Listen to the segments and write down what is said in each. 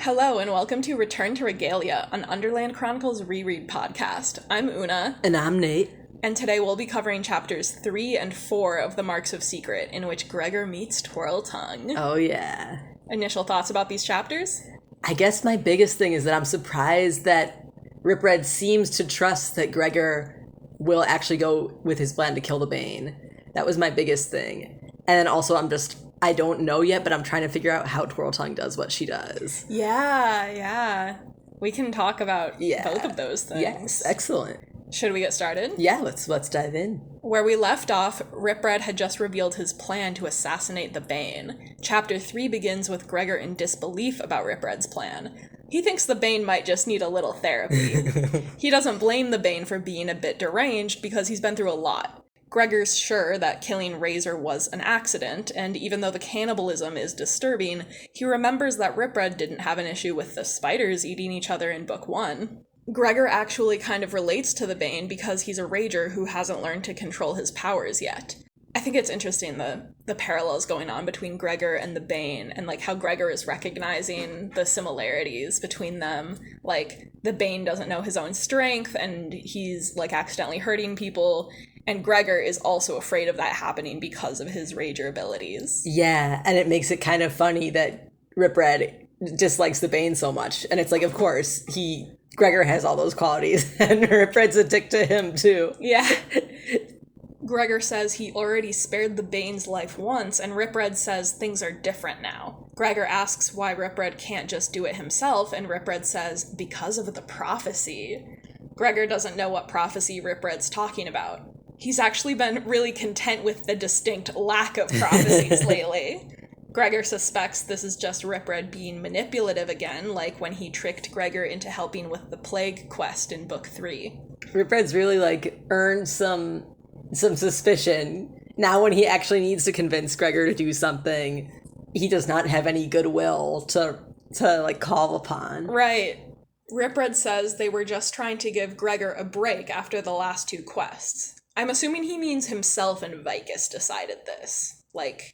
Hello and welcome to Return to Regalia, an Underland Chronicles reread podcast. I'm Una. And I'm Nate. And today we'll be covering chapters 3 and 4 of The Marks of Secret, in which Gregor meets Twirltongue. Oh, yeah. Initial thoughts about these chapters? I guess my biggest thing is that I'm surprised that Rip Red seems to trust that Gregor will actually go with his plan to kill the Bane. That was my biggest thing. And then also I don't know yet, but I'm trying to figure out how Twirltongue does what she does. Yeah. We can talk about both of those things. Yes, excellent. Should we get started? Yeah, let's dive in. Where we left off, Rip Red had just revealed his plan to assassinate the Bane. Chapter 3 begins with Gregor in disbelief about Rip Red's plan. He thinks the Bane might just need a little therapy. He doesn't blame the Bane for being a bit deranged because he's been through a lot. Gregor's sure that killing Razor was an accident, and even though the cannibalism is disturbing, he remembers that Rip Red didn't have an issue with the spiders eating each other in Book 1. Gregor actually kind of relates to the Bane because he's a rager who hasn't learned to control his powers yet. I think it's interesting the parallels going on between Gregor and the Bane, and like how Gregor is recognizing the similarities between them. Like, the Bane doesn't know his own strength and he's like accidentally hurting people, and Gregor is also afraid of that happening because of his rager abilities. Yeah, and it makes it kind of funny that Rip Red dislikes the Bane so much. And it's like, of course, Gregor has all those qualities, and Rip Red's a dick to him, too. Yeah. Gregor says he already spared the Bane's life once, and Rip Red says things are different now. Gregor asks why Rip Red can't just do it himself, and Rip Red says, because of the prophecy. Gregor doesn't know what prophecy Rip Red's talking about. He's actually been really content with the distinct lack of prophecies lately. Gregor suspects this is just Rip Red being manipulative again, like when he tricked Gregor into helping with the plague quest in Book 3. Rip Red's really, earned some suspicion. Now when he actually needs to convince Gregor to do something, he does not have any goodwill to call upon. Right. Rip Red says they were just trying to give Gregor a break after the last two quests. I'm assuming he means himself and Vicus decided this.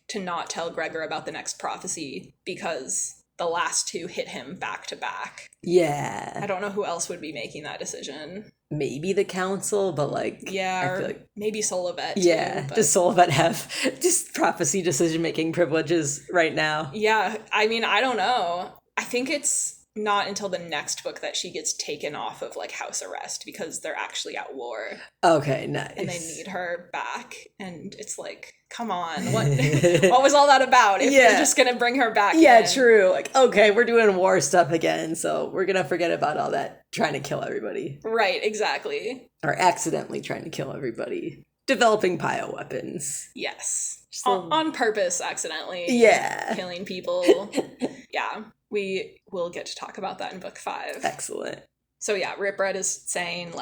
To not tell Gregor about the next prophecy because the last two hit him back to back. Yeah. I don't know who else would be making that decision. Maybe the council, but yeah, or maybe Solovet. Yeah, does Solovet have just prophecy decision-making privileges right now? Yeah, I mean, I don't know. I think it's not until the next book that she gets taken off of house arrest because they're actually at war. Okay, nice. And they need her back, and it's come on, what was all that about if you're just gonna bring her back in? True. Okay, we're doing war stuff again, so we're gonna forget about all that trying to kill everybody. Right, exactly. Or accidentally trying to kill everybody. Developing bioweapons. Yes. On purpose, accidentally. Yeah. Killing people. Yeah. We will get to talk about that in Book 5. Excellent. So yeah, Rip Red is saying,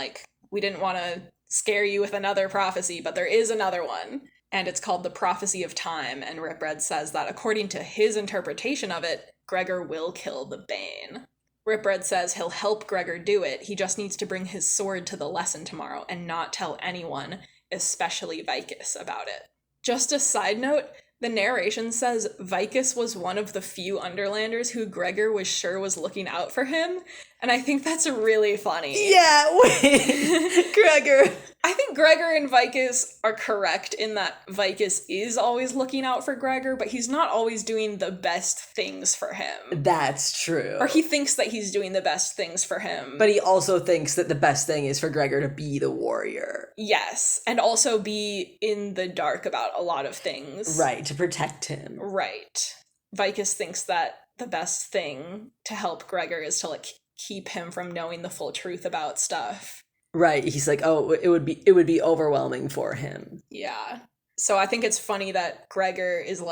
we didn't want to scare you with another prophecy, but there is another one. And it's called the Prophecy of Time, and Rip Red says that according to his interpretation of it, Gregor will kill the Bane. Rip Red says he'll help Gregor do it, he just needs to bring his sword to the lesson tomorrow and not tell anyone, especially Vicus, about it. Just a side note, the narration says Vicus was one of the few Underlanders who Gregor was sure was looking out for him, and I think that's really funny. Yeah, wait, Gregor. I think Gregor and Vicus are correct in that Vicus is always looking out for Gregor, but he's not always doing the best things for him. That's true. Or he thinks that he's doing the best things for him. But he also thinks that the best thing is for Gregor to be the warrior. Yes, and also be in the dark about a lot of things. Right, to protect him. Right. Vicus thinks that the best thing to help Gregor is to keep him from knowing the full truth about stuff. Right, he's like, oh, it would be overwhelming for him. Yeah. So I think it's funny that Gregor is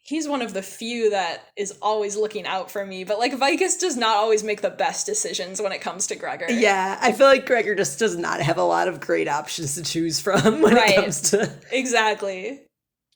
he's one of the few that is always looking out for me, but Vicus does not always make the best decisions when it comes to Gregor. Yeah, I feel like Gregor just does not have a lot of great options to choose from when it comes to... Exactly.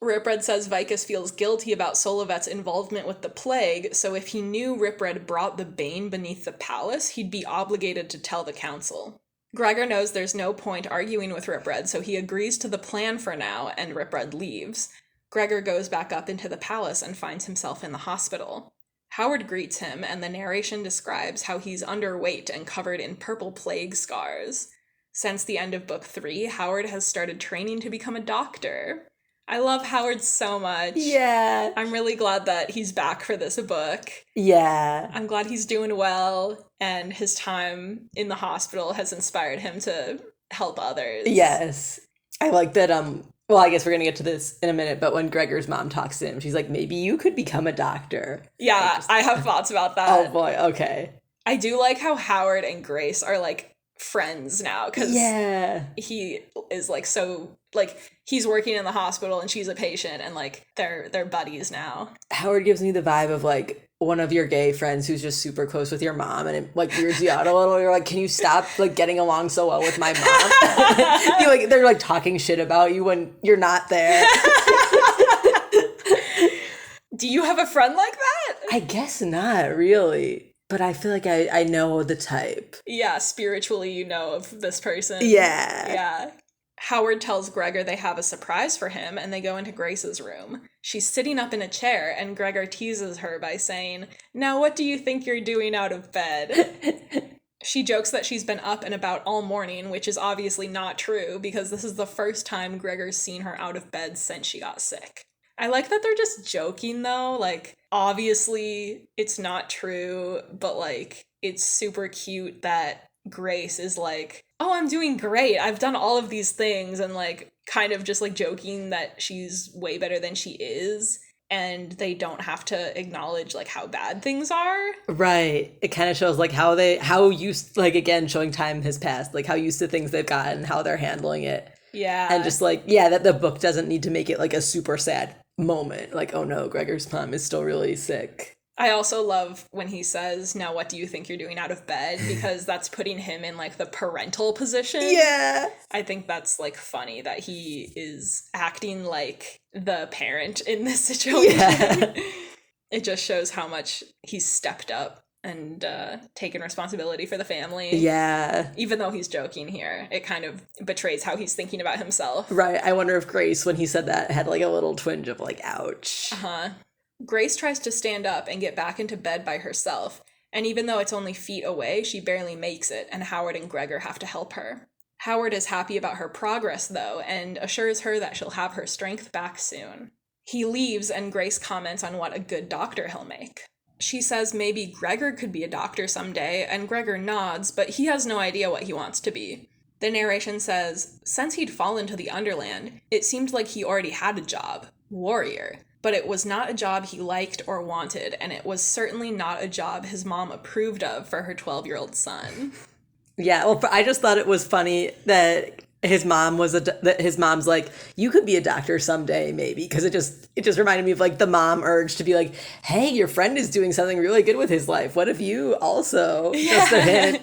Rip Red says Vicus feels guilty about Solovet's involvement with the plague, so if he knew Rip Red brought the Bane beneath the palace, he'd be obligated to tell the council. Gregor knows there's no point arguing with Rip Red, so he agrees to the plan for now, and Rip Red leaves. Gregor goes back up into the palace and finds himself in the hospital. Howard greets him, and the narration describes how he's underweight and covered in purple plague scars. Since the end of book 3, Howard has started training to become a doctor. I love Howard so much. Yeah. I'm really glad that he's back for this book. Yeah. I'm glad he's doing well, and his time in the hospital has inspired him to help others. Yes. I like that, well, I guess we're going to get to this in a minute, but when Gregor's mom talks to him, she's like, maybe you could become a doctor. Yeah, I have thoughts about that. Oh, boy. Okay. I do like how Howard and Grace are, like, friends now, because he is, like, so, like, he's working in the hospital and she's a patient, and, like, they're buddies now. Howard gives me the vibe of, like, one of your gay friends who's just super close with your mom, and it, like, weirds you out a little. You're like, can you stop, like, getting along so well with my mom? Like, they're, like, talking shit about you when you're not there. Do you have a friend like that? I guess not, really. But I feel like I know the type. Yeah, spiritually you know of this person. Yeah. Yeah. Howard tells Gregor they have a surprise for him, and they go into Grace's room. She's sitting up in a chair, and Gregor teases her by saying, "Now what do you think you're doing out of bed?" She jokes that she's been up and about all morning, which is obviously not true, because this is the first time Gregor's seen her out of bed since she got sick. I like that they're just joking, though. Like, obviously, it's not true, but, like, it's super cute that Grace is like, oh, I'm doing great. I've done all of these things, and, like, kind of just, like, joking that she's way better than she is, and they don't have to acknowledge, like, how bad things are. Right. It kind of shows, like, how used, like, again, showing time has passed, like, how used to things they've gotten, how they're handling it. Yeah. And just, like, yeah, that the book doesn't need to make it, like, a super sad moment. Like, oh no, Gregor's mom is still really sick. I also love when he says, now what do you think you're doing out of bed? Because that's putting him in, like, the parental position. Yeah. I think that's, like, funny that he is acting like the parent in this situation. Yeah. It just shows how much he's stepped up and taken responsibility for the family. Yeah. Even though he's joking here, it kind of betrays how he's thinking about himself. Right. I wonder if Grace, when he said that, had, like, a little twinge of, like, ouch. Uh-huh. Grace tries to stand up and get back into bed by herself, and even though it's only feet away, she barely makes it, and Howard and Gregor have to help her. Howard is happy about her progress, though, and assures her that she'll have her strength back soon. He leaves, and Grace comments on what a good doctor he'll make. She says maybe Gregor could be a doctor someday, and Gregor nods, but he has no idea what he wants to be. The narration says, since he'd fallen to the Underland, it seemed like he already had a job, warrior. But it was not a job he liked or wanted, and it was certainly not a job his mom approved of for her 12-year-old son. Yeah, well, I just thought it was funny that his mom was that his mom's like, you could be a doctor someday, maybe, because it just reminded me of, like, the mom urge to be like, hey, your friend is doing something really good with his life. What if you also? Yeah. Just a hint.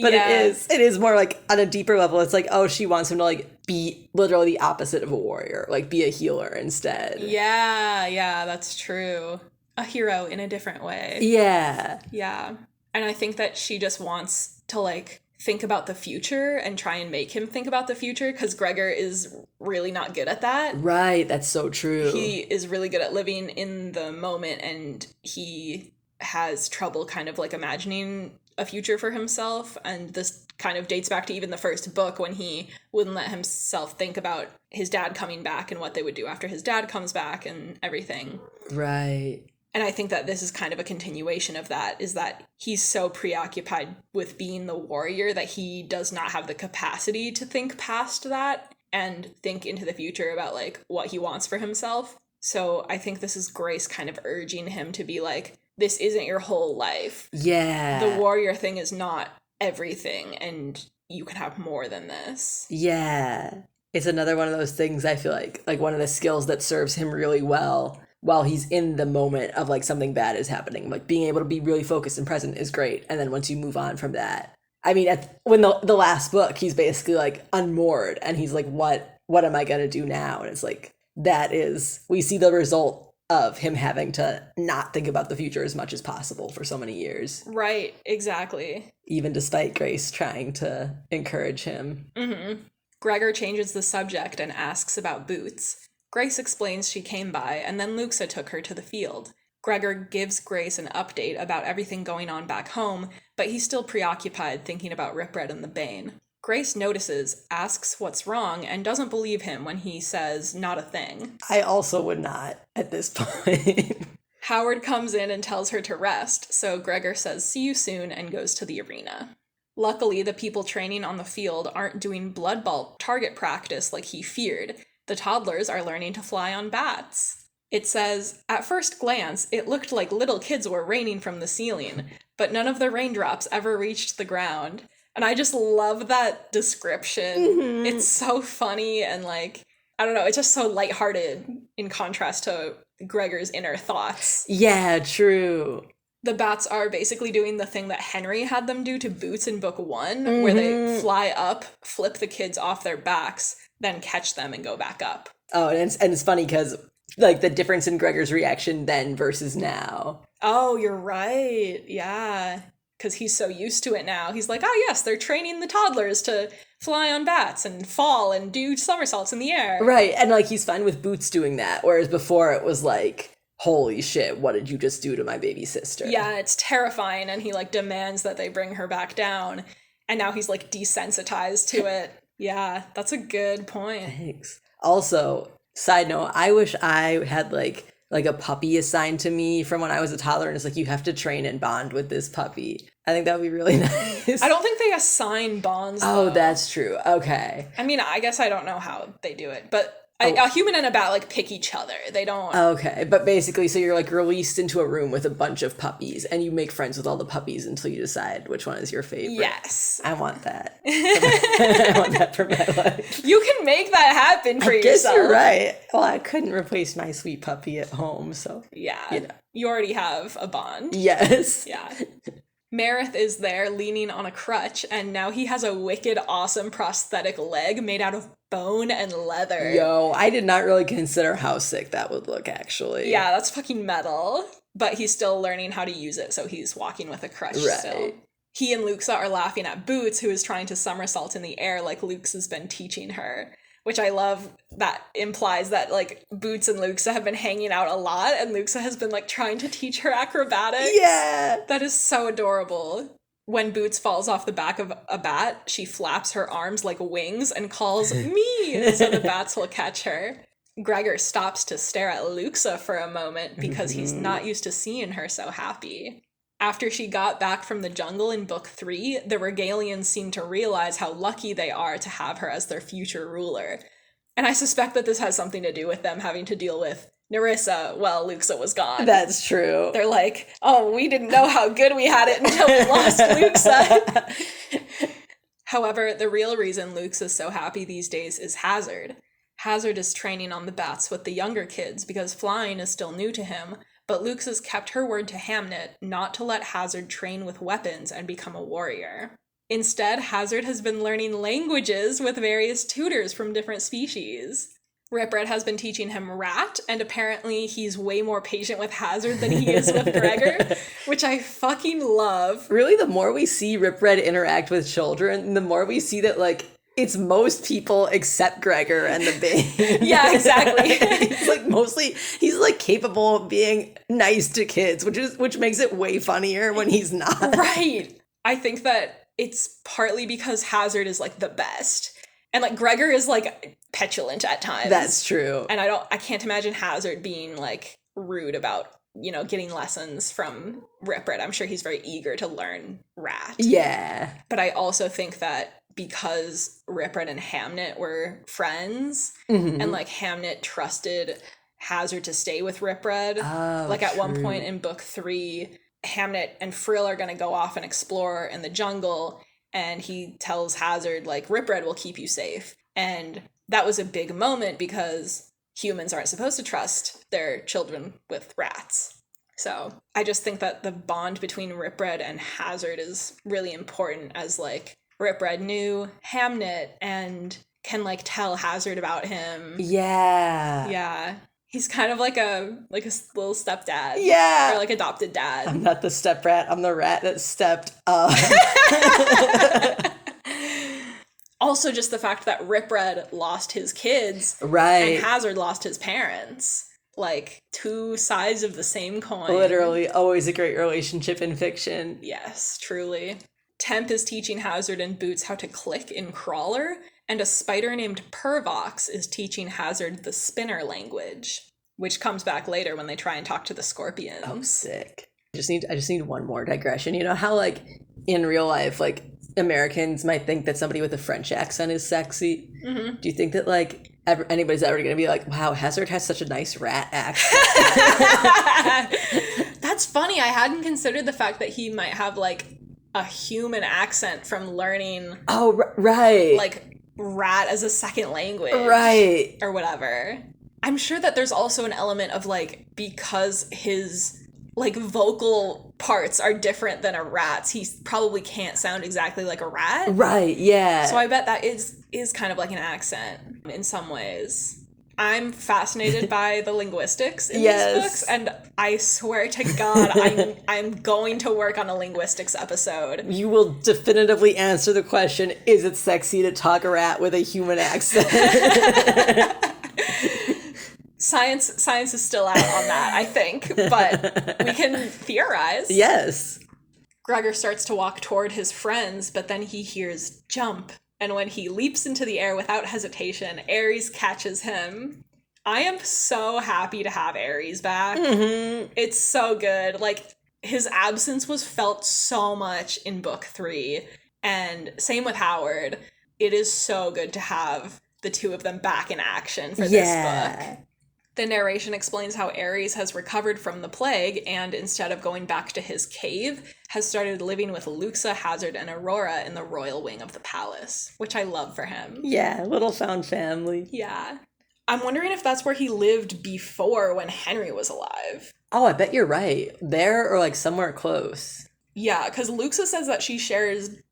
But it is more, like, on a deeper level. It's like, oh, she wants him to, like, be literally the opposite of a warrior, like, be a healer instead. Yeah, that's true. A hero in a different way. Yeah. Yeah. And I think that she just wants to, like, think about the future and try and make him think about the future, because Gregor is really not good at that. Right, that's so true. He is really good at living in the moment, and he has trouble kind of, like, imagining a future for himself, and this kind of dates back to even the first book when he wouldn't let himself think about his dad coming back and what they would do after his dad comes back and everything. Right. And I think that this is kind of a continuation of that, is that he's so preoccupied with being the warrior that he does not have the capacity to think past that and think into the future about, like, what he wants for himself. So I think this is Grace kind of urging him to be like, this isn't your whole life. Yeah. The warrior thing is not everything, and you can have more than this. Yeah. It's another one of those things, I feel like one of the skills that serves him really well while he's in the moment of, like, something bad is happening. Like, being able to be really focused and present is great. And then once you move on from that, I mean, when the last book, he's basically, like, unmoored, and he's like, what am I going to do now? And it's like, we see the result of him having to not think about the future as much as possible for so many years. Right, exactly. Even despite Grace trying to encourage him. Mm-hmm. Gregor changes the subject and asks about Boots. Grace explains she came by, and then Luxa took her to the field. Gregor gives Grace an update about everything going on back home, but he's still preoccupied thinking about Ripred and the Bane. Grace notices, asks what's wrong, and doesn't believe him when he says not a thing. I also would not at this point. Howard comes in and tells her to rest, so Gregor says see you soon and goes to the arena. Luckily, the people training on the field aren't doing blood ball target practice like he feared. The toddlers are learning to fly on bats. It says, at first glance, it looked like little kids were raining from the ceiling, but none of the raindrops ever reached the ground. And I just love that description. Mm-hmm. It's so funny and like, I don't know, it's just so lighthearted in contrast to Gregor's inner thoughts. Yeah, true. The bats are basically doing the thing that Henry had them do to Boots in book 1, where they fly up, flip the kids off their backs, then catch them and go back up. Oh, and it's funny because like the difference in Gregor's reaction then versus now. Oh, you're right. Yeah. Because he's so used to it now. He's like, oh yes, they're training the toddlers to fly on bats and fall and do somersaults in the air. Right, and like he's fine with Boots doing that, whereas before it was like, holy shit, what did you just do to my baby sister? Yeah, it's terrifying, and he like demands that they bring her back down, and now he's like desensitized to it. Yeah, that's a good point. Thanks. Also, side note, I wish I had like a puppy assigned to me from when I was a toddler, and it's like, you have to train and bond with this puppy. I think that would be really nice. I don't think they assign bonds, Oh, though. that's true. Okay. I mean, I guess I don't know how they do it, but a human and a bat like pick each other. They don't. Okay, but basically, so you're like released into a room with a bunch of puppies, and you make friends with all the puppies until you decide which one is your favorite. Yes. I want that. I want that for my life. You can make that happen for I guess yourself. you're right. Well, I couldn't replace my sweet puppy at home, so. Yeah. You know. You already have a bond. Yes. Yeah. Marith is there leaning on a crutch, and now he has a wicked awesome prosthetic leg made out of bone and leather. Yo, I did not really consider how sick that would look, actually. Yeah, that's fucking metal. But he's still learning how to use it, so he's walking with a crutch still. He and Luxa are laughing at Boots, who is trying to somersault in the air like Luxa has been teaching her. Which I love, that implies that, like, Boots and Luxa have been hanging out a lot, and Luxa has been, like, trying to teach her acrobatics. Yeah! That is so adorable. When Boots falls off the back of a bat, she flaps her arms like wings and calls, me, so the bats will catch her. Gregor stops to stare at Luxa for a moment because he's not used to seeing her so happy. After she got back from the jungle in book 3, the Regalians seem to realize how lucky they are to have her as their future ruler. And I suspect that this has something to do with them having to deal with Nerissa while Luxa was gone. That's true. They're like, oh, we didn't know how good we had it until we lost Luxa. However, the real reason Luxa is so happy these days is Hazard. Hazard is training on the bats with the younger kids because flying is still new to him, but Luxa has kept her word to Hamnet not to let Hazard train with weapons and become a warrior. Instead, Hazard has been learning languages with various tutors from different species. Ripred has been teaching him Rat, and apparently he's way more patient with Hazard than he is with Gregor, which I fucking love. Really, the more we see Ripred interact with children, the more we see that, like, it's most people except Gregor and the Bane. Yeah, exactly. he's like capable of being nice to kids, which makes it way funnier when he's not. Right. I think that it's partly because Hazard is like the best. And like Gregor is like petulant at times. That's true. And I can't imagine Hazard being like rude about, you know, getting lessons from Ripred. I'm sure he's very eager to learn Rat. Yeah. But I also think that because Ripred and Hamnet were friends, and like Hamnet trusted Hazard to stay with Ripred. Oh, like at one true. point in book 3, Hamnet and Frill are going to go off and explore in the jungle, and he tells Hazard, like, Ripred will keep you safe. And that was a big moment because humans aren't supposed to trust their children with rats. So I just think that the bond between Ripred and Hazard is really important, as like Ripred knew Hamnet and can like tell Hazard about him. Yeah. Yeah. He's kind of like a little stepdad. Yeah. Or like adopted dad. I'm not the step rat. I'm the rat that stepped up. Also, just the fact that Ripred lost his kids, Right. and Hazard lost his parents. like two sides of the same coin. Literally, always a great relationship in fiction. Yes, truly. Temp is teaching Hazard and Boots how to click in Crawler, and a spider named Pervox is teaching Hazard the spinner language, which comes back later when they try and talk to the scorpions. Oh, sick. I just need one more digression. You know how, like, in real life, like, Americans might think that somebody with a French accent is sexy? Mm-hmm. Do you think that, like, anybody's ever going to be like, wow, Hazard has such a nice rat accent? That's funny. I hadn't considered the fact that he might have, like, a human accent from learning... Oh, right. Like, rat as a second language. Right. Or whatever. I'm sure that there's also an element of, like, because his... like, vocal parts are different than a rat's, he probably can't sound exactly like a rat. Right, yeah. So I bet that is kind of like an accent in some ways. I'm fascinated by the linguistics in these books, and I swear to God, I'm going to work on a linguistics episode. You will definitively answer the question, is it sexy to talk a rat with a human accent? Science is still out on that, I think, but we can theorize. Yes. Gregor starts to walk toward his friends, but then he hears jump, and when he leaps into the air without hesitation, Ares catches him. I am so happy to have Ares back. Mm-hmm. It's so good. Like, his absence was felt so much in book 3, and same with Howard. It is so good to have the two of them back in action for this book. The narration explains how Ares has recovered from the plague and, instead of going back to his cave, has started living with Luxa, Hazard, and Aurora in the royal wing of the palace, which I love for him. Yeah, little found family. Yeah. I'm wondering if that's where he lived before when Henry was alive. Oh, I bet you're right. There or, like, somewhere close. Yeah, because Luxa says that she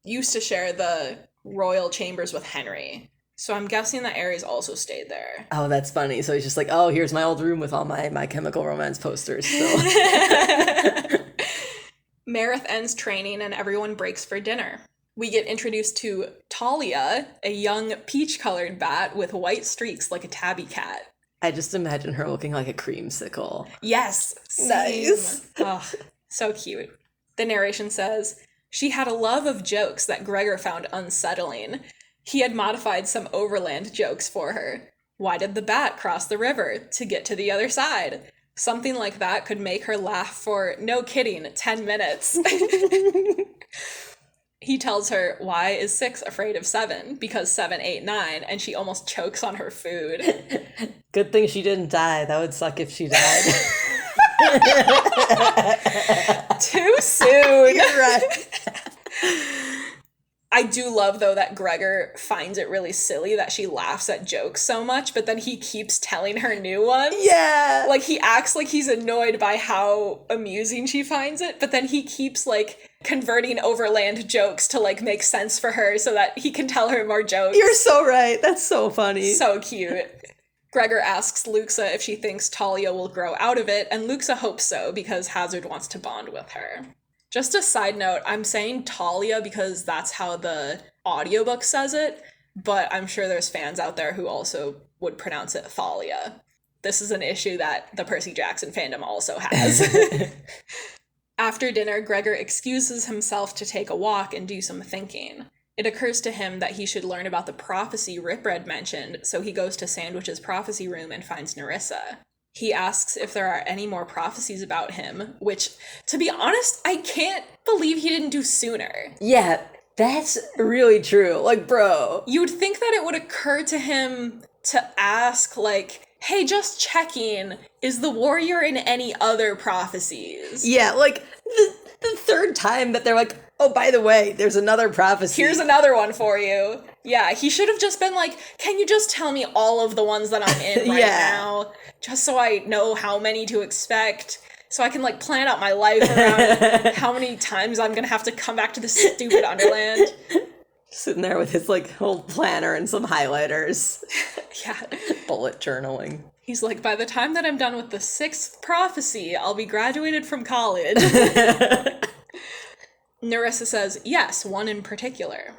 used to share the royal chambers with Henry. So I'm guessing that Ares also stayed there. Oh, that's funny. So he's just like, oh, here's my old room with all my Chemical Romance posters. So. Marith ends training and everyone breaks for dinner. We get introduced to Talia, a young peach-colored bat with white streaks like a tabby cat. I just imagine her looking like a creamsicle. Yes. Nice. Oh, so cute. The narration says, she had a love of jokes that Gregor found unsettling. He had modified some overland jokes for her. Why did the bat cross the river? To get to the other side. Something like that could make her laugh for, no kidding, 10 minutes. He tells her, why is 6 afraid of 7? Because 7, 8, 9, and she almost chokes on her food. Good thing she didn't die. That would suck if she died. Too soon. You're right. I do love, though, that Gregor finds it really silly that she laughs at jokes so much, but then he keeps telling her new ones. Yeah. Like, he acts like he's annoyed by how amusing she finds it, but then he keeps, like, converting overland jokes to, like, make sense for her so that he can tell her more jokes. You're so right. That's so funny. So cute. Gregor asks Luxa if she thinks Talia will grow out of it, and Luxa hopes so because Hazard wants to bond with her. Just a side note, I'm saying Talia because that's how the audiobook says it, but I'm sure there's fans out there who also would pronounce it Thalia. This is an issue that the Percy Jackson fandom also has. After dinner, Gregor excuses himself to take a walk and do some thinking. It occurs to him that he should learn about the prophecy Ripred mentioned, so he goes to Sandwich's prophecy room and finds Nerissa. He asks if there are any more prophecies about him, which, to be honest, I can't believe he didn't do sooner. Yeah, that's really true. Like, bro. You'd think that it would occur to him to ask, like, hey, just checking, is the warrior in any other prophecies? Yeah, like, the third time that they're like, oh, by the way, there's another prophecy. Here's another one for you. Yeah, he should have just been like, can you just tell me all of the ones that I'm in right now? Just so I know how many to expect. So I can, like, plan out my life around how many times I'm gonna have to come back to this stupid Underland. Sitting there with his, like, whole planner and some highlighters. Yeah. Bullet journaling. He's like, by the time that I'm done with the 6th prophecy, I'll be graduated from college. Nerissa says, yes, one in particular.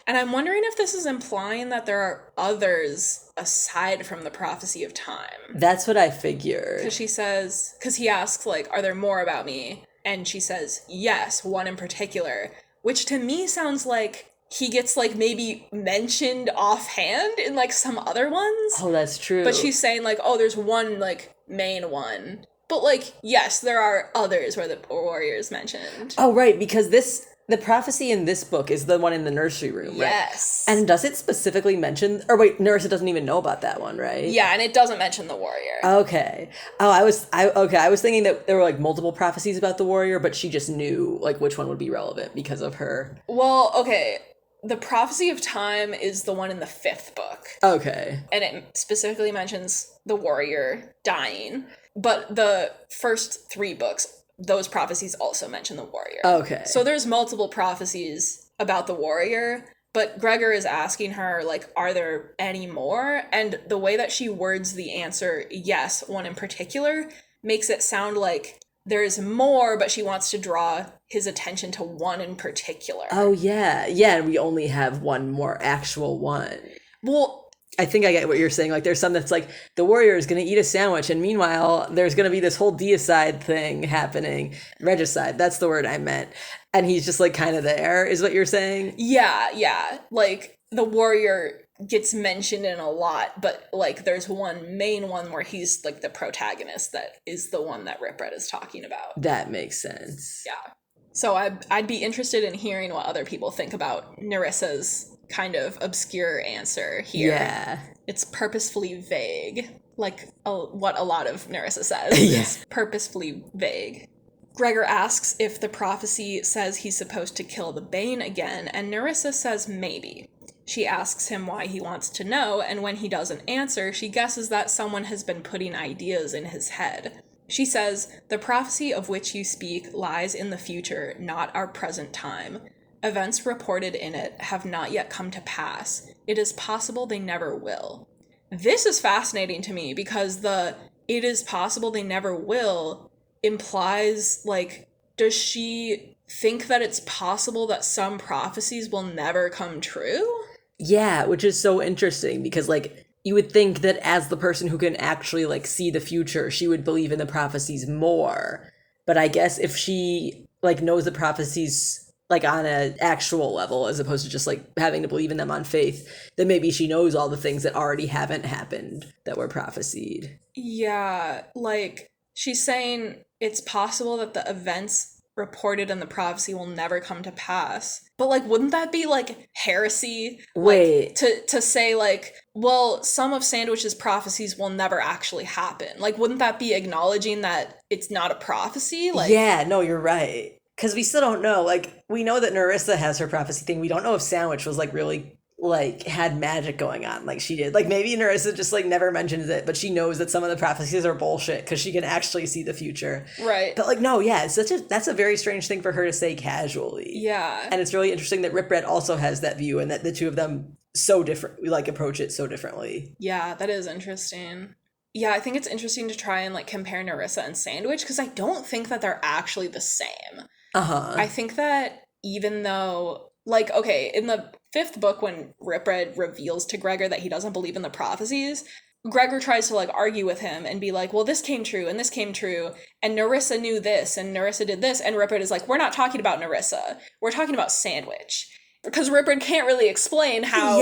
And I'm wondering if this is implying that there are others aside from the prophecy of time. That's what I figured. Because he asks, like, are there more about me? And she says, yes, one in particular. Which to me sounds like he gets, like, maybe mentioned offhand in, like, some other ones. Oh, that's true. But she's saying, like, oh, there's one, like, main one. But, like, yes, there are others where the warrior is mentioned. Oh, right, because the prophecy in this book is the one in the nursery room, right? Yes. And does it specifically mention... Or wait, Nerissa doesn't even know about that one, right? Yeah, and it doesn't mention the warrior. Okay. Oh, I was thinking that there were, like, multiple prophecies about the warrior, but she just knew, like, which one would be relevant because of her. Well, okay. The prophecy of time is the one in the 5th book. Okay. And it specifically mentions the warrior dying. But the first 3 books, those prophecies also mention the warrior. Okay. So there's multiple prophecies about the warrior, but Gregor is asking her, like, are there any more? And the way that she words the answer, yes, one in particular, makes it sound like there's more, but she wants to draw his attention to one in particular. Oh, yeah. Yeah, and we only have one more actual one. Well, I think I get what you're saying. Like, there's some that's like, the warrior is going to eat a sandwich, and meanwhile, there's going to be this whole deicide thing happening. Regicide, that's the word I meant. And he's just, like, kind of there, is what you're saying? Yeah. Like, the warrior gets mentioned in a lot, but, like, there's one main one where he's, like, the protagonist that is the one that Ripred is talking about. That makes sense. Yeah. So I'd be interested in hearing what other people think about Nerissa's kind of obscure answer here. Yeah. It's purposefully vague, like what a lot of Nerissa says. Yeah. It's purposefully vague. Gregor asks if the prophecy says he's supposed to kill the Bane again, and Nerissa says maybe. She asks him why he wants to know, and when he doesn't answer, she guesses that someone has been putting ideas in his head. She says, the prophecy of which you speak lies in the future, not our present time. Events reported in it have not yet come to pass. It is possible they never will. This is fascinating to me because the it is possible they never will implies, like, does she think that it's possible that some prophecies will never come true? Yeah, which is so interesting because, like, you would think that as the person who can actually, like, see the future, she would believe in the prophecies more. But I guess if she, like, knows the prophecies, like, on an actual level, as opposed to just, like, having to believe in them on faith, then maybe she knows all the things that already haven't happened that were prophesied. Yeah, like, she's saying it's possible that the events reported in the prophecy will never come to pass. But, like, wouldn't that be, like, heresy? Wait. Like, to say, like, well, some of Sandwich's prophecies will never actually happen. Like, wouldn't that be acknowledging that it's not a prophecy? Like, yeah, no, you're right. Because we still don't know. Like, we know that Nerissa has her prophecy thing. We don't know if Sandwich was, like, really, like, had magic going on like she did. Like, maybe Nerissa just, like, never mentions it, but she knows that some of the prophecies are bullshit because she can actually see the future. Right. But, like, no, yeah, that's a very strange thing for her to say casually. Yeah. And it's really interesting that Ripred also has that view and that the two of them so different, like, approach it so differently. Yeah, that is interesting. Yeah, I think it's interesting to try and, like, compare Nerissa and Sandwich because I don't think that they're actually the same. Uh-huh. I think that even though, like, okay, in the 5th book when Ripred reveals to Gregor that he doesn't believe in the prophecies, Gregor tries to, like, argue with him and be like, well, this came true and this came true and Nerissa knew this and Nerissa did this, and Ripred is like, we're not talking about Nerissa, we're talking about Sandwich. Because Ripred can't really explain how,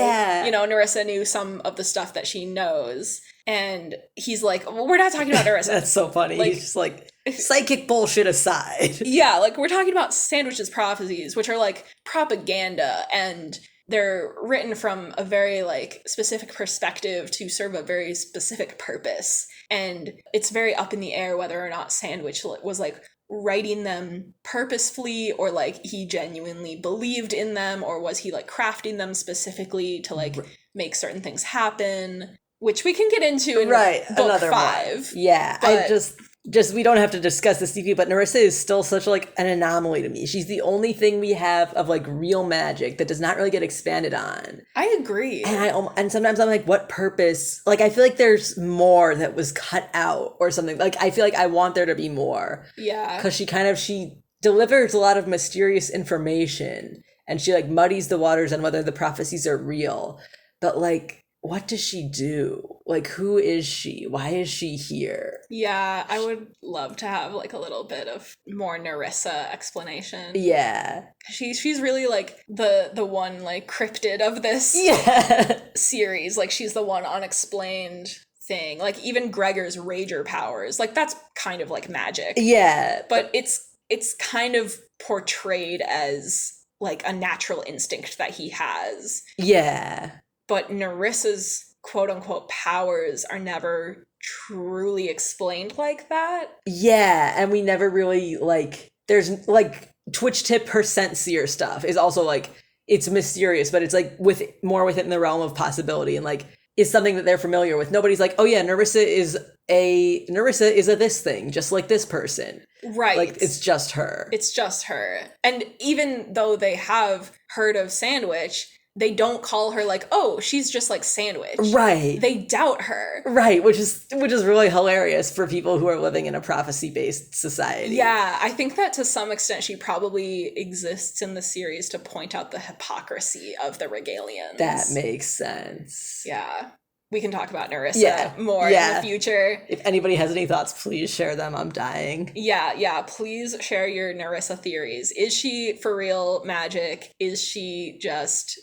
you know, Nerissa knew some of the stuff that she knows. And he's like, well, we're not talking about Nerissa. That's so funny. Like, he's just like, psychic bullshit aside. Yeah, like, we're talking about Sandwich's prophecies, which are, like, propaganda, and they're written from a very, like, specific perspective to serve a very specific purpose. And it's very up in the air whether or not Sandwich was, like, writing them purposefully, or, like, he genuinely believed in them, or was he, like, crafting them specifically to, like, make certain things happen, which we can get into in book 5. Yeah, but I just we don't have to discuss this deeply, but Nerissa is still such, like, an anomaly to me. She's the only thing we have of, like, real magic that does not really get expanded on. I agree. And sometimes I'm like, what purpose? Like, I feel like there's more that was cut out or something. Like, I feel like I want there to be more. Yeah. Because she delivers a lot of mysterious information, and she like muddies the waters on whether the prophecies are real. But like, what does she do? Like, who is she? Why is she here? Yeah, I would love to have like a little bit of more Nerissa explanation. Yeah. She's really like the one like cryptid of this Yeah. series. Like she's the one unexplained thing. Like even Gregor's rager powers, like that's kind of like magic. Yeah. But it's kind of portrayed as like a natural instinct that he has. Yeah. But Nerissa's quote unquote powers are never truly explained like that. Yeah, and we never really like there's like Twitch tip her sensier stuff is also like it's mysterious, but it's like within the realm of possibility, and like is something that they're familiar with. Nobody's like, oh yeah, Nerissa is a this thing, just like this person. Right. Like it's just her. It's just her. And even though they have heard of Sandwich, they don't call her like, oh, she's just like Sandwich. Right. They doubt her. Right, which is really hilarious for people who are living in a prophecy-based society. Yeah, I think that to some extent she probably exists in the series to point out the hypocrisy of the Regalians. That makes sense. Yeah. We can talk about Nerissa more in the future. If anybody has any thoughts, please share them. I'm dying. Yeah. Please share your Nerissa theories. Is she for real magic? Is she just,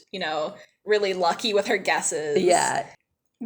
really lucky with her guesses? Yeah.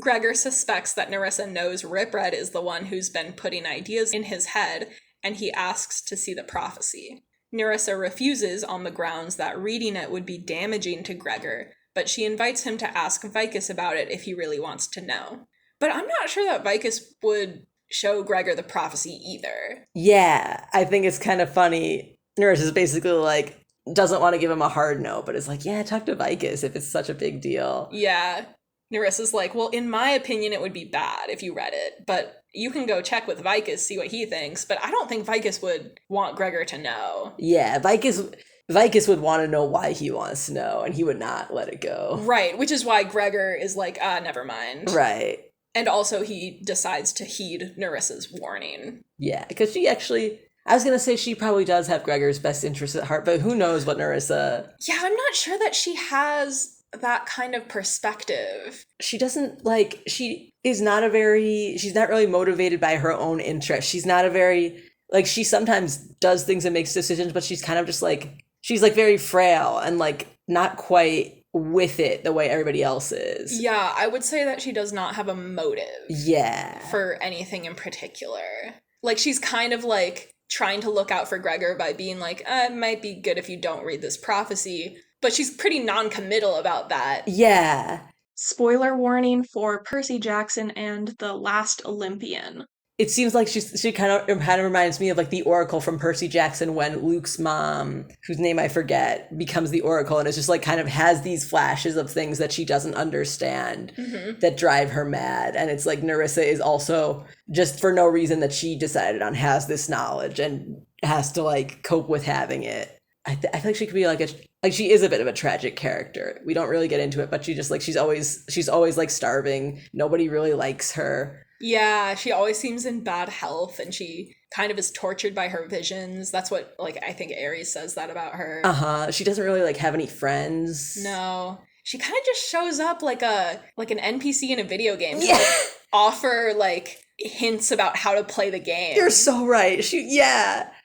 Gregor suspects that Nerissa knows Rip Red is the one who's been putting ideas in his head, and he asks to see the prophecy. Nerissa refuses on the grounds that reading it would be damaging to Gregor, but she invites him to ask Vicus about it if he really wants to know. But I'm not sure that Vicus would show Gregor the prophecy either. Yeah, I think it's kind of funny. Nerissa's basically like, doesn't want to give him a hard no, but it's like, yeah, talk to Vicus if it's such a big deal. Yeah. Nerissa's like, well, in my opinion, it would be bad if you read it, but you can go check with Vicus, see what he thinks, but I don't think Vicus would want Gregor to know. Yeah, Vicus would want to know why he wants to know, and he would not let it go. Right, which is why Gregor is like, never mind. Right. And also he decides to heed Nerissa's warning. Yeah, because I was going to say she probably does have Gregor's best interest at heart, but who knows what Nerissa... Yeah, I'm not sure that she has that kind of perspective. She doesn't, she's not really motivated by her own interest. She's not she sometimes does things and makes decisions, but she's kind of just she's very frail and not quite with it the way everybody else is. Yeah, I would say that she does not have a motive. Yeah. For anything in particular. She's kind of trying to look out for Gregor by being it might be good if you don't read this prophecy, but she's pretty non-committal about that. Yeah. Spoiler warning for Percy Jackson and The Last Olympian. It seems like she kind of reminds me of the Oracle from Percy Jackson when Luke's mom, whose name I forget, becomes the Oracle, and it's just kind of has these flashes of things that she doesn't understand that drive her mad. And it's Nerissa is also just for no reason that she decided on has this knowledge and has to cope with having it. I feel like she could be she is a bit of a tragic character. We don't really get into it, but she just she's always starving. Nobody really likes her. Yeah, she always seems in bad health, and she kind of is tortured by her visions. That's what, I think Ares says that about her. Uh-huh. She doesn't really, have any friends. No. She kind of just shows up like an NPC in a video game to, offer, hints about how to play the game. You're so right.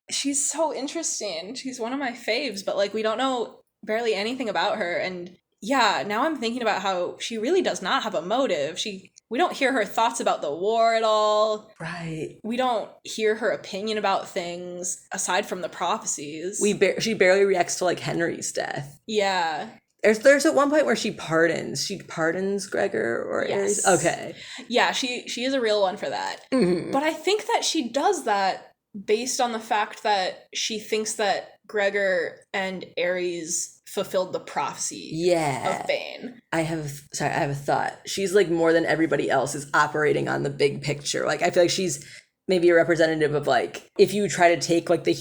She's so interesting. She's one of my faves, but, we don't know barely anything about her, and yeah, now I'm thinking about how she really does not have a motive. We don't hear her thoughts about the war at all. Right. We don't hear her opinion about things aside from the prophecies. She barely reacts to Henry's death. Yeah. There's at one point where she pardons Gregor or Ares. Okay. Yeah, she is a real one for that. Mm-hmm. But I think that she does that based on the fact that she thinks that Gregor and Ares fulfilled the prophecy of Bane. I have a thought. She's more than everybody else is operating on the big picture. I feel like she's maybe a representative of if you try to take the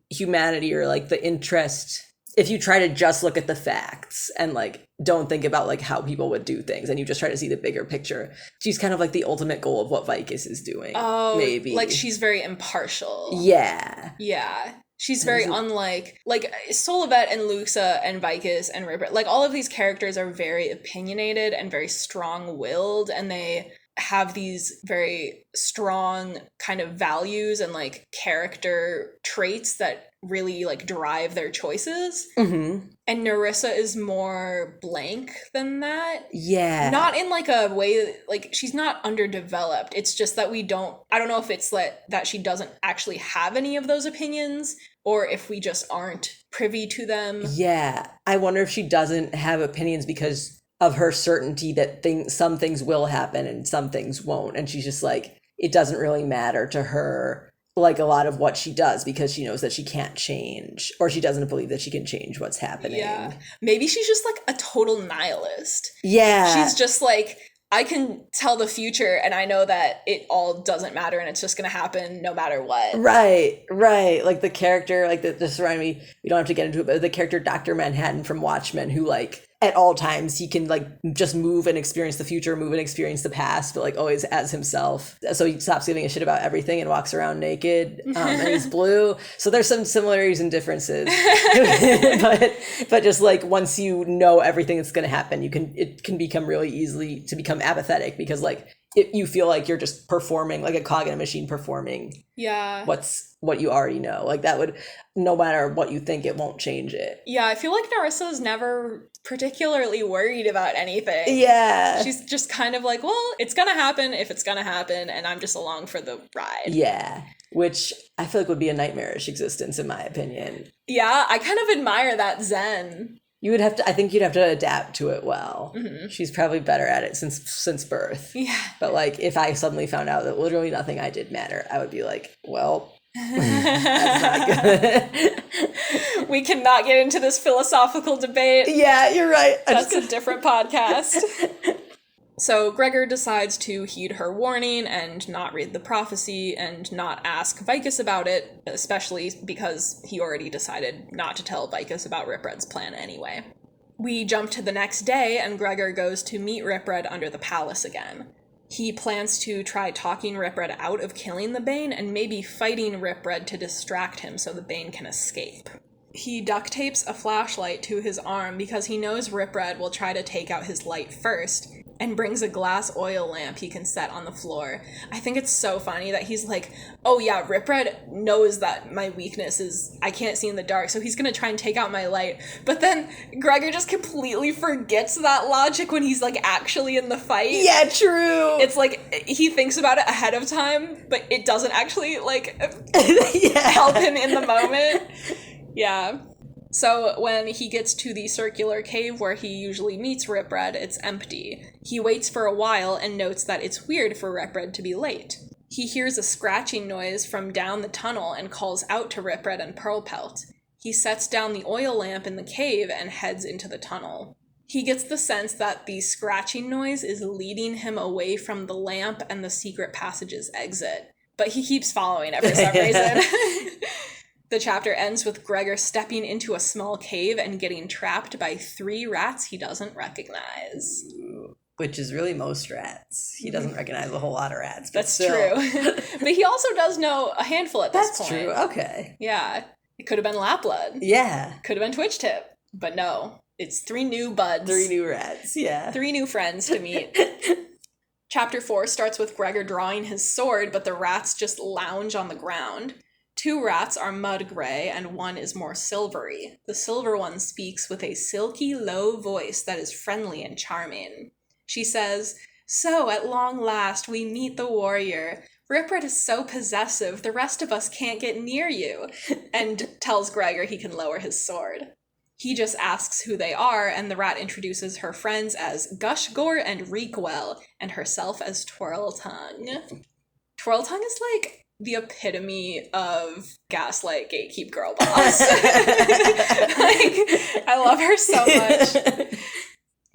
humanity or the interest, if you try to just look at the facts and don't think about how people would do things and you just try to see the bigger picture, she's kind of the ultimate goal of what Vicus is doing. Oh, maybe. She's very impartial. Yeah. Yeah. She's very unlike, like, Solovet and Luxa and Vicus and Ripred. Like, all of these characters are very opinionated and very strong-willed, and they have these very strong kind of values and, like, character traits that really, like, drive their choices. Mm-hmm. And Nerissa is more blank than that. Yeah. Not in, like, a way, like, she's not underdeveloped. It's just that I don't know if it's that she doesn't actually have any of those opinions, or if we just aren't privy to them. Yeah. I wonder if she doesn't have opinions because of her certainty that some things will happen and some things won't. And she's just like, it doesn't really matter to her, like, a lot of what she does, because she knows that she can't change, or she doesn't believe that she can change what's happening. Yeah. Maybe she's just, like, a total nihilist. Yeah. She's just like, I can tell the future and I know that it all doesn't matter and it's just going to happen no matter what. Right. Like the character, like this reminded me, we don't have to get into it, but the character Dr. Manhattan from Watchmen, who, like, at all times he can, like, just move and experience the future, move and experience the past, but, like, always as himself. So he stops giving a shit about everything and walks around naked, and he's blue. So there's some similarities and differences, but just, like, once you know everything that's going to happen, it can become really easily to become apathetic, because, like, you feel like you're just performing, like a cog in a machine performing what you already know. Like, that would, no matter what you think, it won't change it. Yeah, I feel like Nerissa's never particularly worried about anything. Yeah. She's just kind of like, well, it's gonna happen if it's gonna happen, and I'm just along for the ride. Yeah. Which I feel like would be a nightmarish existence, in my opinion. Yeah, I kind of admire that zen. I think you'd have to adapt to it well. Mm-hmm. She's probably better at it since birth. Yeah. But, like, if I suddenly found out that literally nothing I did mattered, I would be like, well, that's not good. We cannot get into this philosophical debate. Yeah, you're right. That's a different podcast. So Gregor decides to heed her warning and not read the prophecy and not ask Vicus about it, especially because he already decided not to tell Vicus about Ripred's plan anyway. We jump to the next day, and Gregor goes to meet Ripred under the palace again. He plans to try talking Ripred out of killing the Bane and maybe fighting Ripred to distract him so the Bane can escape. He duct tapes a flashlight to his arm because he knows Ripred will try to take out his light first, and brings a glass oil lamp he can set on the floor. I think it's so funny that he's like, oh yeah, Ripred knows that my weakness is I can't see in the dark, so he's gonna try and take out my light. But then Gregor just completely forgets that logic when he's, like, actually in the fight. Yeah, true. It's like he thinks about it ahead of time, but it doesn't actually, like, help him in the moment. Yeah. So when he gets to the circular cave where he usually meets Ripred, it's empty. He waits for a while and notes that it's weird for Ripred to be late. He hears a scratching noise from down the tunnel and calls out to Ripred and Pearlpelt. He sets down the oil lamp in the cave and heads into the tunnel. He gets the sense that the scratching noise is leading him away from the lamp and the secret passage's exit, but he keeps following it for some reason. The chapter ends with Gregor stepping into a small cave and getting trapped by 3 rats he doesn't recognize. Which is really most rats. He doesn't recognize a whole lot of rats. That's true. But he also does know a handful at this point. That's true, okay. Yeah. It could have been Lapblood. Yeah. Could have been Twitch Tip. But no. It's 3 new buds. 3 new rats, yeah. 3 new friends to meet. Chapter 4 starts with Gregor drawing his sword, but the rats just lounge on the ground. 2 rats are mud gray, and 1 is more silvery. The silver one speaks with a silky, low voice that is friendly and charming. She says, "So, at long last, we meet the warrior. Ripred is so possessive, the rest of us can't get near you," and tells Gregor he can lower his sword. He just asks who they are, and the rat introduces her friends as Gushgore and Reekwell, and herself as Twirltongue. Twirltongue is like the epitome of gaslight gatekeep girl boss. Like, I love her so much.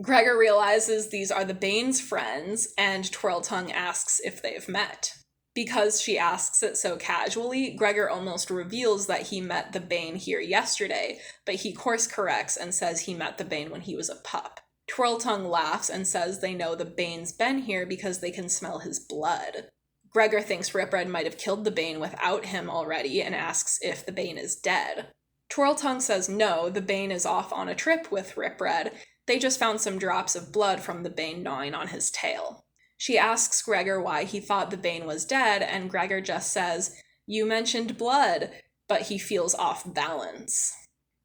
Gregor realizes these are the Bane's friends, and Twirltongue asks if they've met. Because she asks it so casually, Gregor almost reveals that he met the Bane here yesterday, but he course corrects and says he met the Bane when he was a pup. Twirltongue laughs and says they know the Bane's been here because they can smell his blood. Gregor thinks Ripred might have killed the Bane without him already and asks if the Bane is dead. Twirltongue says no, the Bane is off on a trip with Ripred. They just found some drops of blood from the Bane gnawing on his tail. She asks Gregor why he thought the Bane was dead, and Gregor just says, "You mentioned blood," but he feels off balance.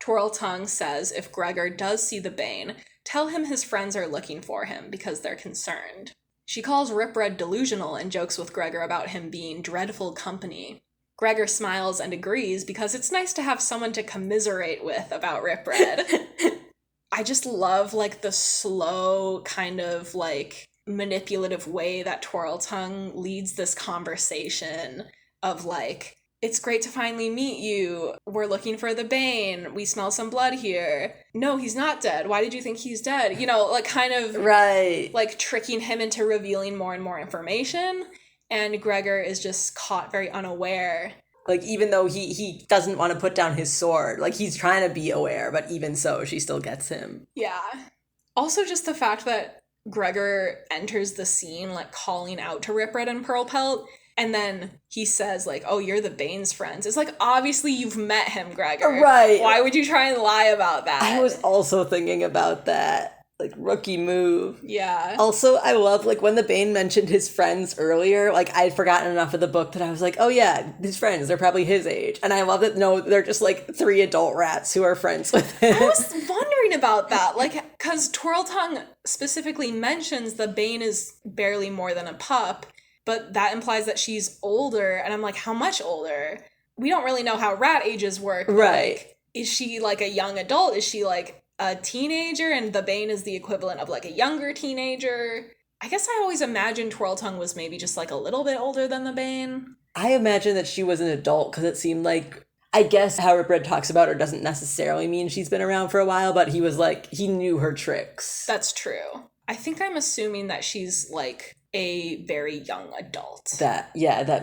Twirltongue says if Gregor does see the Bane, tell him his friends are looking for him because they're concerned. She calls Ripred delusional and jokes with Gregor about him being dreadful company. Gregor smiles and agrees because it's nice to have someone to commiserate with about Ripred. I just love, like, the slow kind of, like, manipulative way that Twirltongue leads this conversation of, like, it's great to finally meet you. We're looking for the Bane. We smell some blood here. No, he's not dead. Why did you think he's dead? You know, like, kind of, Right. like, tricking him into revealing more and more information. And Gregor is just caught very unaware. Like, even though he doesn't want to put down his sword, like, he's trying to be aware, but even so, she still gets him. Yeah. Also, just the fact that Gregor enters the scene, like, calling out to Ripred and Pearlpelt, and then he says, like, oh, you're the Bane's friends. It's like, obviously you've met him, Gregor. Right. Why would you try and lie about that? I was also thinking about that. Like, rookie move. Yeah. Also, I love, like, when the Bane mentioned his friends earlier, like, I had forgotten enough of the book that I was like, oh yeah, his friends, they're probably his age. And I love that, no, they're just, like, 3 adult rats who are friends with him. I was wondering about that, like, because Twirltongue specifically mentions the Bane is barely more than a pup, but that implies that she's older, and I'm like, how much older? We don't really know how rat ages work. Right. Like, is she, like, a young adult? Is she, like, a teenager, and the Bane is the equivalent of, like, a younger teenager? I guess I always imagined Twirltongue was maybe just, like, a little bit older than the Bane. I imagine that she was an adult because it seemed like, I guess how Ripred talks about her doesn't necessarily mean she's been around for a while, but he was like, he knew her tricks. That's true. I think I'm assuming that she's, like, a very young adult. That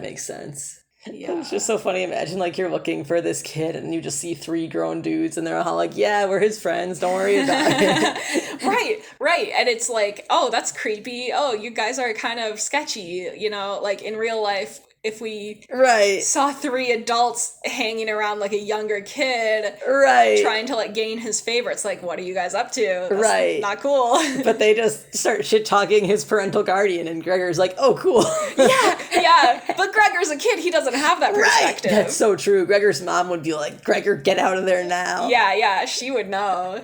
makes sense. Yeah. It's just so funny. Imagine, like, you're looking for this kid and you just see 3 grown dudes and they're all like, yeah, we're his friends. Don't worry about it. Right. And it's like, oh, that's creepy. Oh, you guys are kind of sketchy. You know, like, in real life, if we Right. saw 3 adults hanging around, like, a younger kid Right. trying to, like, gain his favor, it's like, what are you guys up to? That's Right. not cool. But they just start shit-talking his parental guardian and Gregor's like, oh, cool. yeah. But Gregor's a kid. He doesn't have that perspective. Right. That's so true. Gregor's mom would be like, Gregor, get out of there now. Yeah, she would know.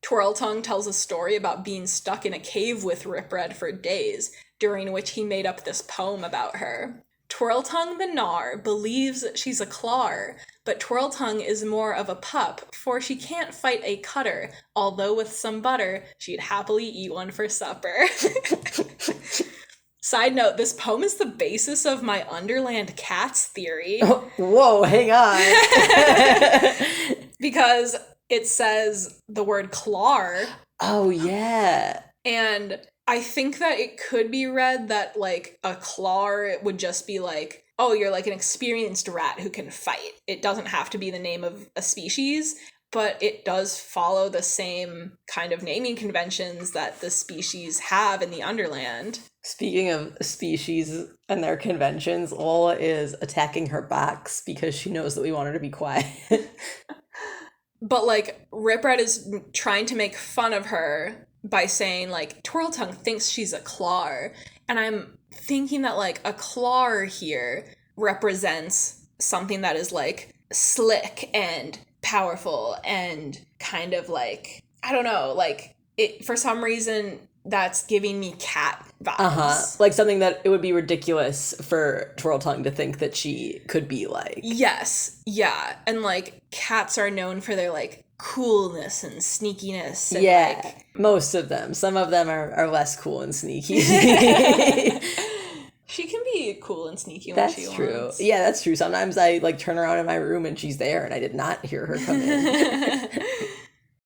Twirltongue tells a story about being stuck in a cave with Ripred for days, during which he made up this poem about her. Twirltongue the Gnar believes she's a clawr, but Twirltongue is more of a pup, for she can't fight a cutter, although with some butter, she'd happily eat one for supper. Side note, this poem is the basis of my Underland cats theory. Oh, whoa, hang on. Because it says the word clawr. Oh, yeah. And I think that it could be read that, like, a clawr would just be like, oh, you're like an experienced rat who can fight. It doesn't have to be the name of a species, but it does follow the same kind of naming conventions that the species have in the Underland. Speaking of species and their conventions, Lola is attacking her box because she knows that we want her to be quiet. But, like, Ripred is trying to make fun of her by saying, like, Twirltongue thinks she's a clawr. And I'm thinking that, like, a clawr here represents something that is, like, slick and powerful and kind of, like, I don't know, like, it for some reason that's giving me cat vibes. Like something that it would be ridiculous for Twirltongue to think that she could be like. Yes, yeah. And, like, cats are known for their, like, coolness and sneakiness. And, yeah, like, most of them. Some of them are less cool and sneaky. She can be cool and sneaky when That's she true. wants. Yeah, that's true. Sometimes I, like, turn around in my room and she's there and I did not hear her come in.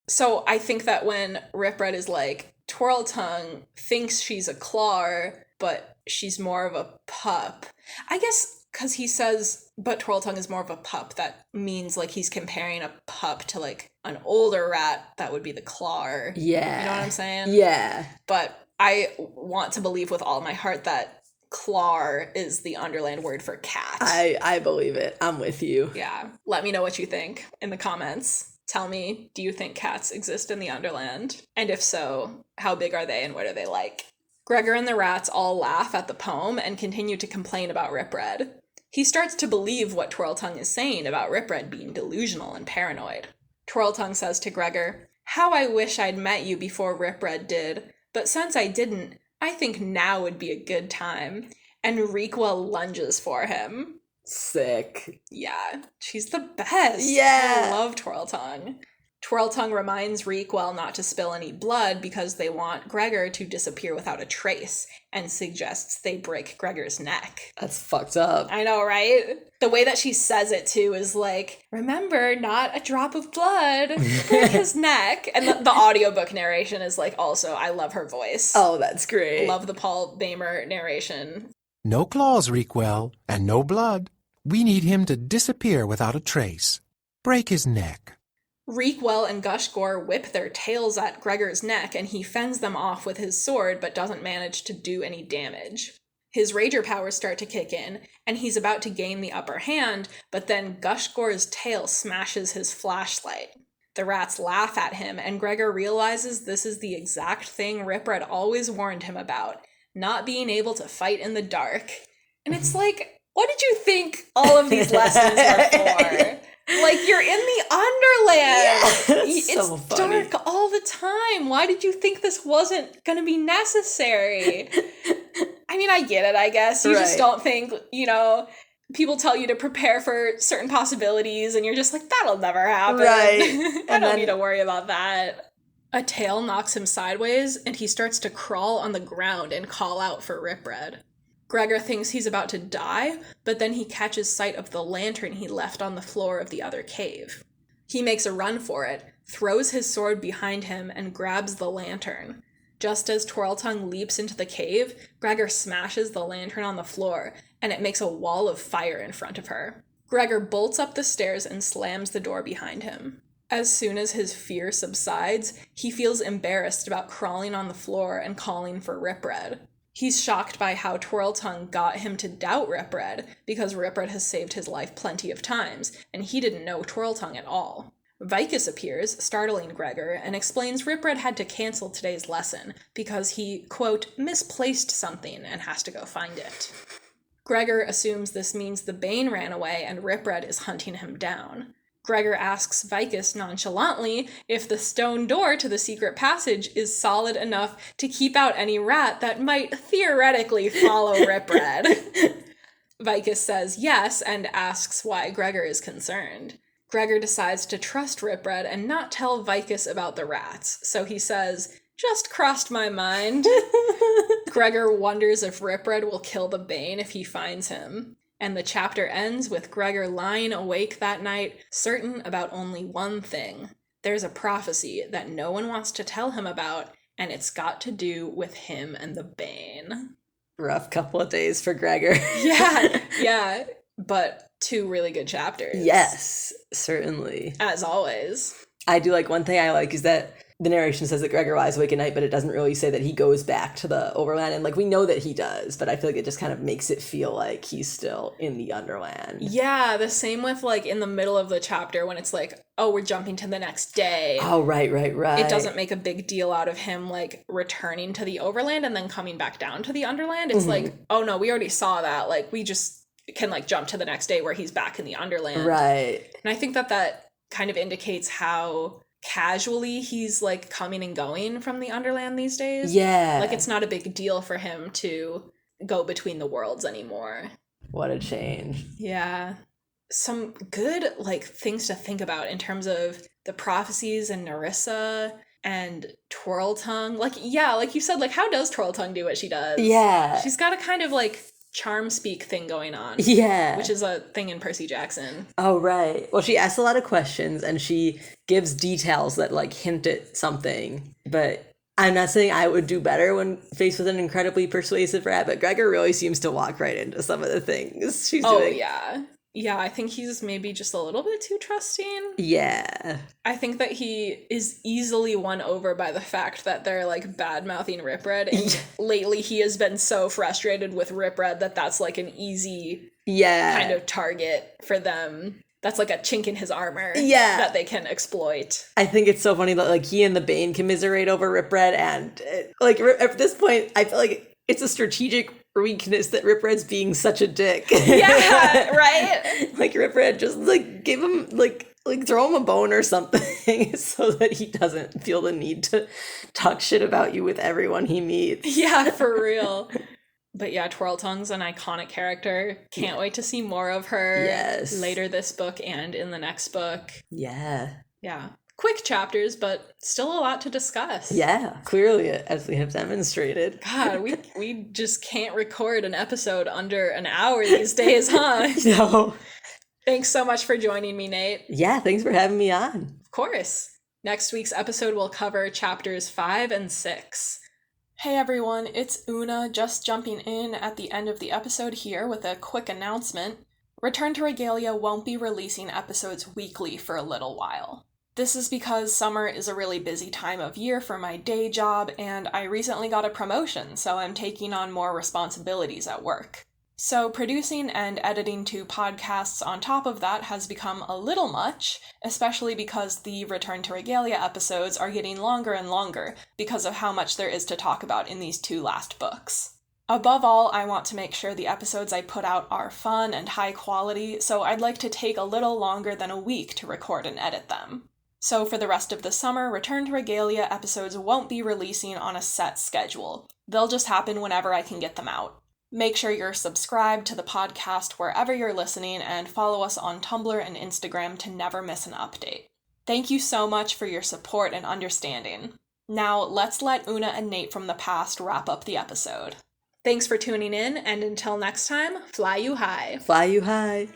So I think that when Ripred is like, Twirltongue thinks she's a clawr, but she's more of a pup. I guess because he says, but Twirltongue is more of a pup, that means, like, he's comparing a pup to, like, an older rat that would be the clawr. Yeah. You know what I'm saying? Yeah. But I want to believe with all my heart that Clar is the Underland word for cat. I believe it. I'm with you. Yeah. Let me know what you think in the comments. Tell me, do you think cats exist in the Underland? And if so, how big are they and what are they like? Gregor and the rats all laugh at the poem and continue to complain about Rip Red. He starts to believe what Twirltongue is saying about Rip Red being delusional and paranoid. Twirltongue says to Gregor, "How I wish I'd met you before Rip Red did, but since I didn't, I think now would be a good time." And Reekwell lunges for him. Sick. Yeah, she's the best. Yeah. I love Twirltongue. Twirltongue reminds Reekwell not to spill any blood because they want Gregor to disappear without a trace, and suggests they break Gregor's neck. That's fucked up. I know, right? The way that she says it, too, is like, remember, not a drop of blood, break his neck. And the audiobook narration is like, also, I love her voice. Oh, that's great. Love the Paul Bamer narration. No claws, Reekwell, and no blood. We need him to disappear without a trace. Break his neck. Reekwell and Gushgore whip their tails at Gregor's neck, and he fends them off with his sword, but doesn't manage to do any damage. His rager powers start to kick in, and he's about to gain the upper hand, but then Gushgore's tail smashes his flashlight. The rats laugh at him, and Gregor realizes this is the exact thing Rip Red always warned him about, not being able to fight in the dark. And it's like, what did you think all of these lessons are for? Like, you're in the Underland. Yeah, it's so funny. dark all the time. Why did you think this wasn't going to be necessary? I mean, I get it, I guess. You just don't think, people tell you to prepare for certain possibilities, and you're just like, that'll never happen. Right. I don't need to worry about that. A tail knocks him sideways, and he starts to crawl on the ground and call out for Rip Red. Gregor thinks he's about to die, but then he catches sight of the lantern he left on the floor of the other cave. He makes a run for it, throws his sword behind him, and grabs the lantern. Just as Twirltongue leaps into the cave, Gregor smashes the lantern on the floor, and it makes a wall of fire in front of her. Gregor bolts up the stairs and slams the door behind him. As soon as his fear subsides, he feels embarrassed about crawling on the floor and calling for Rip Red. He's shocked by how Twirltongue got him to doubt Rip Red, because Rip Red has saved his life plenty of times, and he didn't know Twirltongue at all. Vicus appears, startling Gregor, and explains Rip Red had to cancel today's lesson because he, quote, misplaced something and has to go find it. Gregor assumes this means the Bane ran away and Rip Red is hunting him down. Gregor asks Vicus nonchalantly if the stone door to the secret passage is solid enough to keep out any rat that might theoretically follow Rip Red. Vicus says yes and asks why Gregor is concerned. Gregor decides to trust Rip Red and not tell Vicus about the rats, so he says, "Just crossed my mind." Gregor wonders if Rip Red will kill the Bane if he finds him. And the chapter ends with Gregor lying awake that night, certain about only one thing. There's a prophecy that no one wants to tell him about, and it's got to do with him and the Bane. Rough couple of days for Gregor. Yeah, but 2 really good chapters. Yes, certainly. As always. I do like, one thing I like is that the narration says that Gregor lies awake at night, but it doesn't really say that he goes back to the Overland. And, we know that he does, but I feel like it just kind of makes it feel like he's still in the Underland. Yeah, the same with, in the middle of the chapter when it's like, oh, we're jumping to the next day. Oh, right. It doesn't make a big deal out of him, returning to the Overland and then coming back down to the Underland. It's like, oh, no, we already saw that. We just can, jump to the next day where he's back in the Underland. Right. And I think that kind of indicates how casually he's coming and going from the Underland these days. Yeah. It's not a big deal for him to go between the worlds anymore. What a change. Yeah. Some good things to think about in terms of the prophecies and Nerissa and Twirltongue. Like you said, how does Twirltongue do what she does? Yeah. She's got a kind of charm speak thing going on. Yeah. Which is a thing in Percy Jackson. Oh, right. Well, she asks a lot of questions and she gives details that hint at something. But I'm not saying I would do better when faced with an incredibly persuasive rat, but Gregor really seems to walk right into some of the things she's doing. Oh, yeah. Yeah, I think he's maybe just a little bit too trusting. Yeah. I think that he is easily won over by the fact that they're like bad-mouthing Rip Red, and lately he has been so frustrated with Rip Red that that's like an easy kind of target for them. That's like a chink in his armor that they can exploit. I think it's so funny that like he and the Bane commiserate over Rip Red, and like at this point I feel like it's a strategic weakness that Rip Red's being such a dick. Yeah, right? Like Rip Red just like give him like throw him a bone or something so that he doesn't feel the need to talk shit about you with everyone he meets. Yeah, for real. But yeah, Twirl Tongue's an iconic character. Can't wait to see more of her later this book and in the next book. Yeah. Yeah. Quick chapters, but still a lot to discuss. Yeah, clearly, as we have demonstrated. God, we just can't record an episode under an hour these days, huh? No. Thanks so much for joining me, Nate. Yeah, thanks for having me on. Of course. Next week's episode will cover chapters 5 and 6. Hey everyone, it's Una just jumping in at the end of the episode here with a quick announcement. Return to Regalia won't be releasing episodes weekly for a little while. This is because summer is a really busy time of year for my day job, and I recently got a promotion, so I'm taking on more responsibilities at work. So producing and editing 2 podcasts on top of that has become a little much, especially because the Return to Regalia episodes are getting longer and longer because of how much there is to talk about in these 2 last books. Above all, I want to make sure the episodes I put out are fun and high quality, so I'd like to take a little longer than a week to record and edit them. So for the rest of the summer, Return to Regalia episodes won't be releasing on a set schedule. They'll just happen whenever I can get them out. Make sure you're subscribed to the podcast wherever you're listening and follow us on Tumblr and Instagram to never miss an update. Thank you so much for your support and understanding. Now, let's let Una and Nate from the past wrap up the episode. Thanks for tuning in, and until next time, fly you high. Fly you high.